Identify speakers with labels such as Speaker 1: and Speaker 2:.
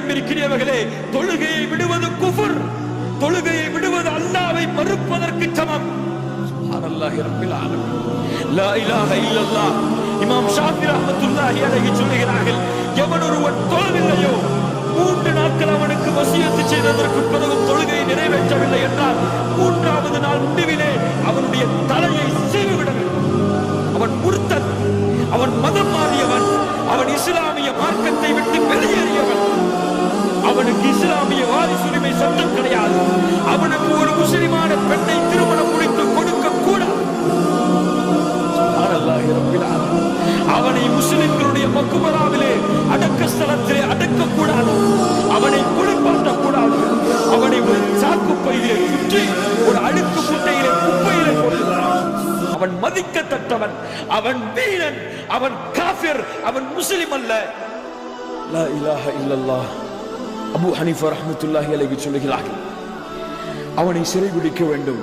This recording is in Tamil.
Speaker 1: அன்பிற்கினியவர்களே, தொழுகையை விடுவது குஃபர், தொழுகையை விடுவது அல்லாஹ்வை மறுப்பதற்கு சமம். சுப்ஹானல்லாஹி ரப்பில் ஆலமீன், லா இலாஹ இல்லல்லாஹ். இமாம் ஷாஃபி ரஹ்மத்துல்லாஹி அலைஹி சொல்கிறார்கள், எவன் ஒருவன் தொழவில்லையோ, 3 நாட்கள் அவனுக்கு வசியத்து செய்ததற்கு பிறகு தொழுகையை நிறைவேற்றவில்லை என்றால் 3வது நாள் முடிவிலே அவனுடைய தலையை சீவிவிட வேண்டும். அவன் முர்த்தத், அவன் மதம் மாறியவன், அவன் இஸ்லாமிய மார்க்கத்தை விட்டு வெளியேறியவன். அவனுக்கு இஸ்லாமிய வாரிசுரிமை சட்டம் கிடையாது. அவனுக்கு ஒரு முஸ்லிமான பெண்ணை திருமணம் முடித்து கொடுக்க கூடாது. அவனை முஸ்லிம்களுடைய மக்பராவிலே அடக்க ஸ்தலத்திலே அடக்க கூடாது. அவனை குளிப்பாட்ட கூடாது. அவனை ஒரு சாக்கு பையிலே சுற்றி ஒரு அழுக்கு முட்டையிலே குப்பையிலே போடுகிறான். அவன் மதிக்கத்தக்கவன், அவன் வீரன், அவன் காஃபிர், அவன் முஸ்லிம் அல்ல. லா இலாஹ இல்லல்லாஹ். அபூ ஹனீஃபா ரஹ்மத்துல்லாஹி அலைஹி சொல்கிறார்கள், அவனை சிறைபிடிக்க வேண்டும்.